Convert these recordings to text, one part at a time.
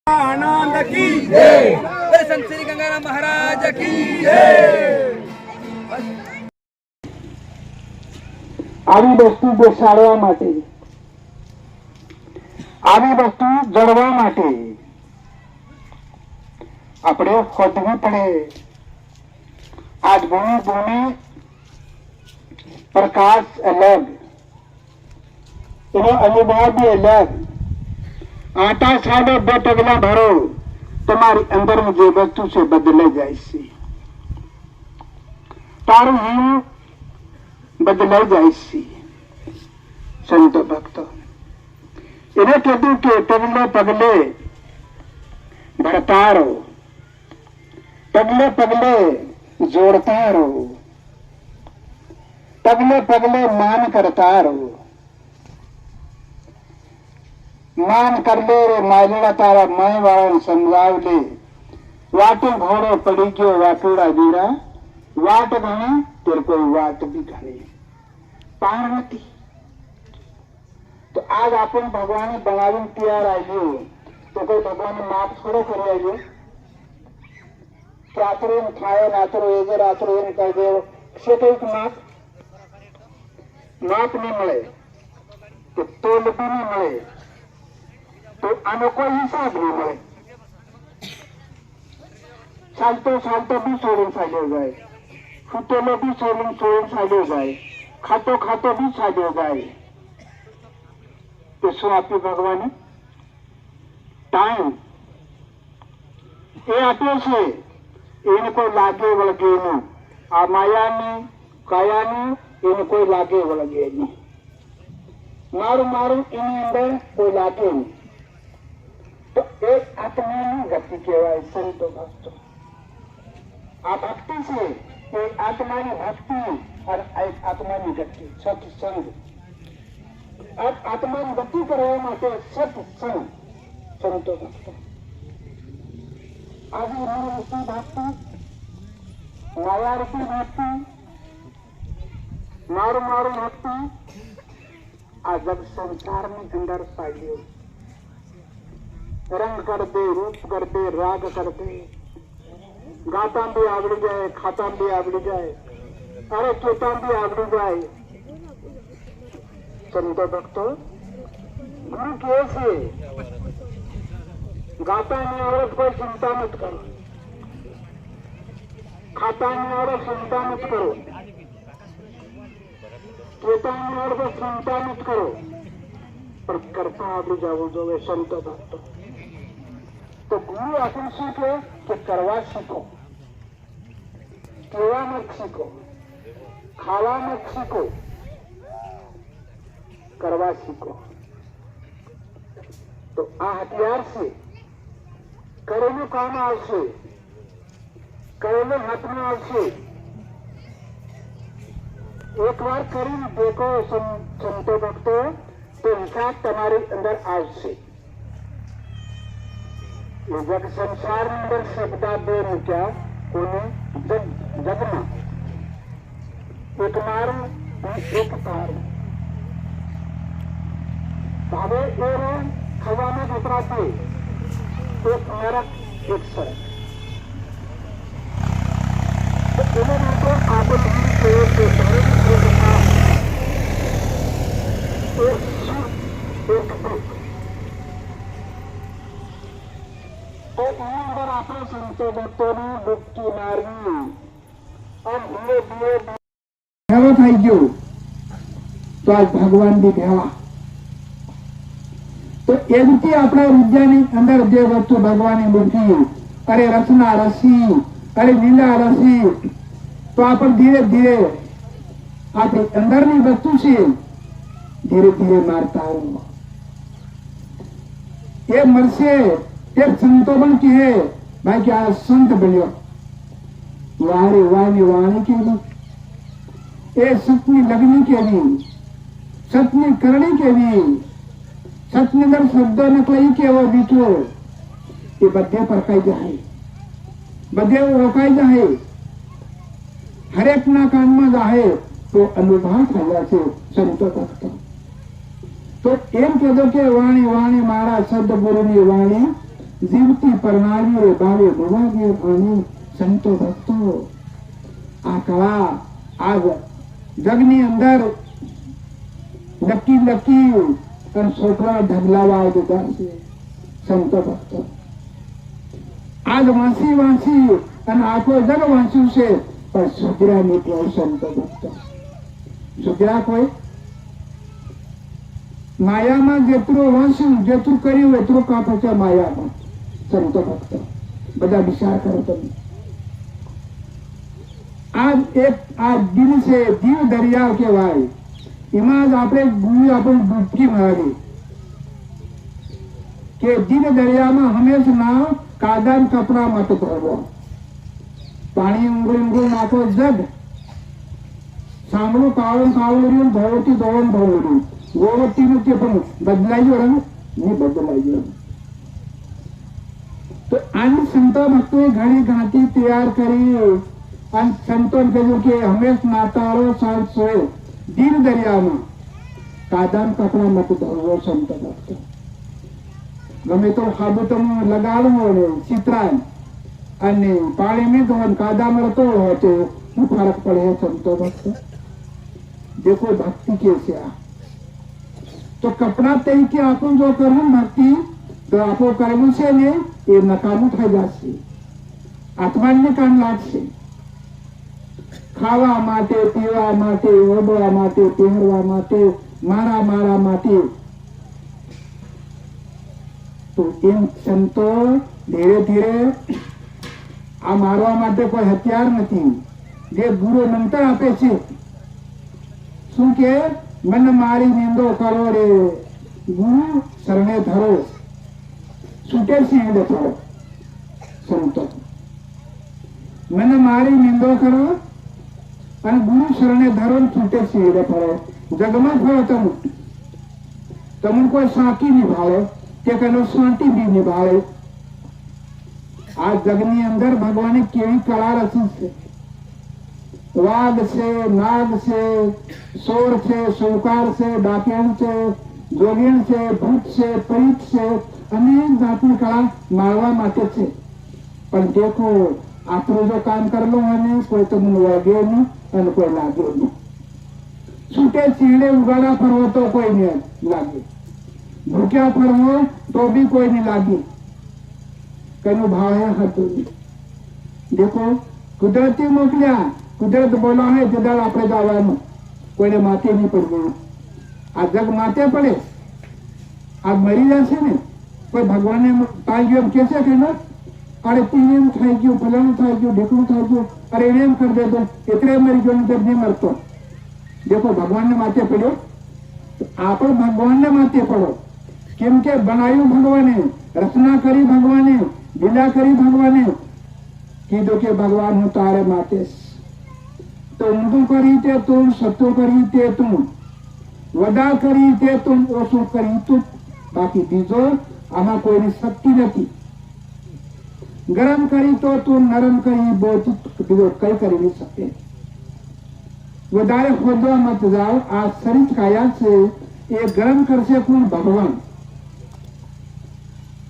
आनंद की जय। संत श्री गंगाराम महाराज की जय। આવી વસ્તુ બેસાડવા માટે, આવી વસ્તુ જળવા માટે આપણે ખોદવી પડે. આજ ભૂમિ પ્રકાશ અલગ, એનો અનુભવ બી અલગ. આટા સાડો 2 પગલા ભરો, તમારી અંદરની જે વસ્તુ છે બદલાઈ જાય છે. તારું જીવ બદલાઈ જાય છે. સંતો ભક્તો એને કીધું કે પગલે પગલે ભરતા રહો, પગલે પગલે જોડતા રહો, પગલે પગલે માન કરતા રહો. માન કર લે રે માયલા તારા મય વાળાને સમજાવ લે. વાટે ઘોડો પડી ગયો વાટોડા વીરા, વાટ ગણે તેર કોઈ વાટ બી ગણે પાર નથી. તો આજ આપણને ભગવાને બનાવીને તૈયાર આવ્યો, તો કોઈ ભગવાન માપ થોડો કરી આવ્યો. રાત્રો થાય રાત્રો એ રાત્રો એને કહી દેવો છે કઈક માપ નહીં મળે, તો તોલ બી નહીં મળે, તો આનો કોઈ હિસાબ નહીં મળે. ચાલતો ચાલતો બી છોડીને ચાલ્યો જાય, ફૂટેલો બી છોડીને ચાલ્યો જાય, ખાતો ખાતો બી ચાલ્યો જાય. તો શું આપ્યું ભગવાને? ટાઈમ એ આપ્યો છે. એને કોઈ લાગે વળગે નહીં. આ માયાની કાયાની એને કોઈ લાગે વળગે નહીં. મારું મારું એની અંદર કોઈ લાગે નહીં. તો એક આત્માની ગતિ કહેવાય. સંતો ભક્તો આ ભક્તિ છે, એ આત્માની ભક્તિ અને એક આત્માની ગતિ સત્સંગ. આત્માની ગતિ કરવા માટે સત્સંગ. સંતો ભક્તો આજે રૂપી ભક્તિ, માયારૂપી ભક્તિ, મારું મારું ભક્તિ આ જગ સંસારની અંદર પાડ્યો. રંગ કર દે, રૂપ કર દે, રાગ કર દે, ગાતા બી આવડી જાય, ખાતા બી આવડી જાય, અરે કેતા બી આવડી જાય. સંતો ભક્તો ગુરુ કહે છે ગાતા ની આવડત કોઈ ચિંતા મત કરો, ખાતા ની આવડત ચિંતા મત કરો, કેતા ની આવડત ચિંતા મત કરો, પણ કરતા આવડી જવું જોઈએ. સંતો ભક્તો તો ગુરુ આપણને શીખે કે કરવા શીખો, કેવા મત શીખો, ખાવા મત શીખો, કરવા શીખો. તો આ હથિયાર છે, કરેલું કામ આવશે, કરેલું હાથમાં આવશે. એક વાર કરીને દેખો સંતો ભક્તો, તો હિસાબ તમારી અંદર આવશે. જગ સંસારની અંદર શબ્દા બે મૂક્યા કોને? જગમાં. એક મારું એક તારું. હવે એ થવાના વપરાશે એક નરક એક સરક. એના માટે આપણે તો એની અંદર આપણે સંતો ભક્તોની ડૂબકી મારવી. ધીરે ધીરે ભેળો થઈ ગયો તો આજ ભગવાન બી ભેળા. તો એમથી આપણે વિદ્યાની અંદર જે વસ્તુ ભગવાને મૂકી, અરે રસના રસી, અરે લીલા રસી, તો આપણે ધીરે ધીરે આપણી અંદરની વસ્તુ છે ધીરે ધીરે મારતા આવું. એ મળશે. એક સંતો પણ કહે ભાઈ કે આ સંત બન્યો, વારે વાની વાણી કેવી, એ સતની લગ્ની કેવી, સતની કરણી કેવી, સતની અંદર શબ્દો નકલાઈ કેવો બીઠો, એ બધે પરખાઈ જાય, બધે રોકાઈ જાય, હરેક ના કાનમાં જાય તો અનુભવ થયા છે. સંતો ભક્તો તો એમ કહેતો કે વાણી વાણી મારા સદગુરુની વાણી જીવતી પરણાવી ભાવે ભવાગે આની સંતો ભક્તો આ કળા આ જગની અંદર લકી લકી અને છોકરા ઢગલાવા દીધા છે સંતો ભક્તો આજ વાંચી વાંચી અને આખો જગ વાંચ્યું છે પણ સુધરા નીકળ્યો સંતો ભક્તો સુધરા કોઈ માયામાં જેટલું વાંચ્યું જેટલું કર્યું એટલું કાપે છે માયામાં સંતો ભક્તો બધા વિચાર કરો તમે આ દિલ છે દીવ દરિયા કહેવાય એમાં જ આપણે ડૂબકી મારી કે દિલ દરિયામાં હંમેશા કાદા કપડા મત ધરવો પાણી ઊંઘું નાખો જગ સાંભળું કાળું રહ્યું ધોવતી ધોવણ ધોવડ્યું ગોવતી નથી પણ બદલાઈ ગયો રંગ નહીં બદલાઈ ગયો તો આની સંતો ભક્તોએ ઘણી ઘાટી તૈયાર કરી અને સંતોને કહ્યું કે હંમેશ નાતાળો સાંજ સોય દિલ દરિયામાં કાદા કપડા મત ધરવો સંતો ભક્તો ગમે તો સાબુતમાં લગાડવો ને ચિત્રાય અને પાણી में धोन कादा मरतो हो तो फर्क पड़े संतो भक्त देखो भक्ति कैसे आ तो कपड़ा तय के आपन जो करूं भक्ति तो आपो कर्म से ने ये नकामू થઈ જશે આત્માને કામ લાગશે ખાવા માટે પીવા માટે ઓબળવા માટે પહેરવા માટે મારા માટે તો એમ સંતો ધીરે ધીરે આ મારવા માટે કોઈ હથિયાર નથી જે ગુરુ મંત્ર આપે છે શું કે મન મારી નિંદો કરો રે ગુરુ શરણે ધરો છૂટે સિંહ થયો સંતો મન મારી નિંદો કરો અને ગુરુ શરણે ધરો છૂટે સિંહ ફરો જગમાં ફરો તમને કોઈ સાકી નિભાવે કે કનો શાંતિ બી નિભાવે આ જગની અંદર ભગવાને કેવી કળા રચી છે વાઘ છે નાગ છે સોર છે સોકાર છે ડાકેણ છે જોગીણ છે ભૂત છે પરીત છે અનેક જાતની કળા મારવા માટે છે પણ દેખો આપણું જો કામ કરેલું હોય ને કોઈ તમને વાગે નહીં અને કોઈ લાગે નહીં છૂટે ચીડે ઉગાડા ફરવો તો કોઈ નહીં લાગે ભૂખ્યા ફરવો તો બી કોઈ નહીં લાગે કનો ભાવ હે હતું દેખો કુદરતી મોકલ્યા કુદરત બોલો હે જદાળ આપણે જવાનું કોઈને માથે નહીં પડવું આ જગ માથે પડે આ મરી જશે ને કોઈ ભગવાનને પાઈ એમ કે છે કે ન અરે તીને એમ થઈ ગયું ફલાણું થઈ ગયું ઢેકણું થઈ ગયું અરે એને એમ કરી દેતો એટલે મરી ગયો તો નહીં મરતો દેખો ભગવાનને માથે પડ્યો આપણે ભગવાનને માથે પડો કેમ કે બનાવ્યું ભગવાને રચના કરી ભગવાને લીલા કરી ભગવાને કીધું કે ભગવાન હું તારે માથે તો ઊંધું કરી તે તું સત્તું કરી તે તું વડા કરી તે તું ઓછું કરી તું બાકી બીજો આમાં કોઈની શક્તિ નથી ગરમ કરી તો તું નરમ કરી બીજો કઈ કરી નહીં શકે વધારે ખોદવા મત જાઓ આ શરીર કાયા છે એ ગરમ કરશે કોણ ભગવાન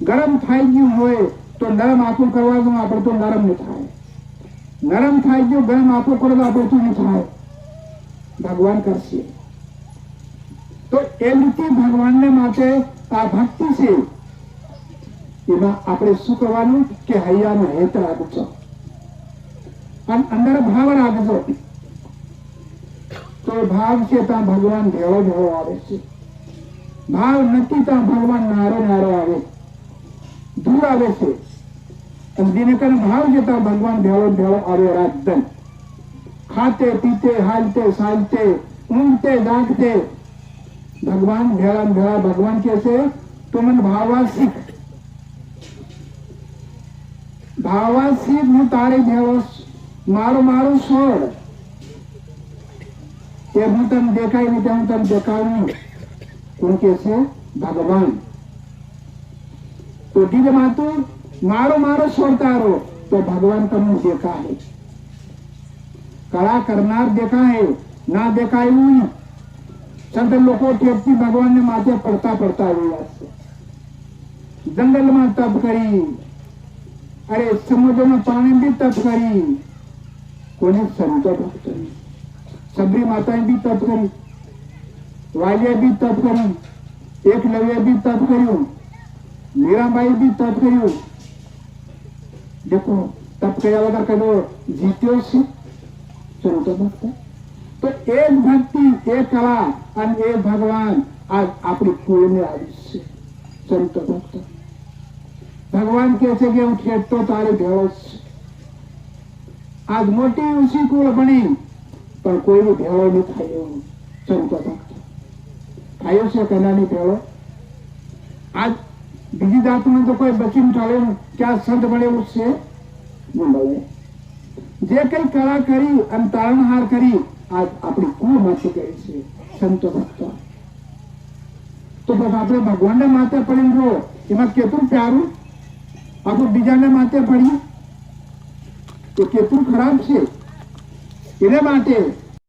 ગરમ થઈ ગયું હોય તો નરમ આપણું કરવા દો આપણે તો નરમ નહીં થાય નરમ થઈ ગયું ગરમ આપણું કરો તો આપણે તો નહીં થાય ભગવાન કરશે તો એ રીતે ભગવાનને માટે આ ભક્તિ છે એમાં આપણે શું કરવાનું કે હૈયાનો હેત રાખજો અને અંદર ભાવ રાખજો તો ભાવ છે ત્યાં ભગવાન ભેળો ભેળો આવે છે ભાવ નથી ત્યાં ભગવાન નારો નારો આવે દૂર આવે છે અને દિનકર ભાવ જતા ભગવાન ભેળો ભેળો આવે રાજધન ખાતે પીતે હાલતે સાલતે ઊંઘતે જાગતે ભગવાન ભેળા ભેળા ભગવાન કે છે તું મને ભાવવા શીખ હું તારે ભેળો મારું છોડ એ હું તને દેખાય નહીં હું તને દેખાડું કોણ કે છે ભગવાન તો દિલમાં તું મારો છોડતારો તો ભગવાન તમને દેખાય કળા કરનાર દેખાય ના દેખાય એવું નહીં સંત લોકો ટેપથી ભગવાનને માથે પડતા રહ્યા છે જંગલમાં તપ કરી, અરે સમુદ્રના પાણી બી તપ કરી, કોને સંતો ભક્ત કરી, સબરી માતાએ બી તપ કરી, વાલિયા બી તપ કરી, એકલવ્ય બી તપ કર્યું, મીરાબાઈ બી તપ કર્યું. દેખો તપ કર્યા વગર કદો જીત્યો છે સંતો ભક્ત. તો એ જ ભક્તિ, એ કળા અને એ ભગવાન આજ આપણી કુળને આવી છે સંતો ભક્ત. ભગવાન કહે છે કે હું ખેડતો તારી ભેળો છે. આજ મોટી ઊંચી કુળ બની પણ કોઈની ભેળો નહીં થાય એવું સંતો ભક્ત. થયો છે કનાની ભેળો? આજ બીજી જાતનું તો કોઈ બચીને ચાલે ક્યાં સંત મળે એવું છે નહીં મળે. જે કઈ કળા કરી અને તારણહાર કરી આજ આપણી કુળમાંથી કરી છે સંતો ભક્ત. તો બસ આપણે ભગવાનના માથે પડીને રહો, એમાં કેટલું પ્યારું. આપણે બીજાના માથે પડીએ એ કેટલું ખરાબ છે. એને માટે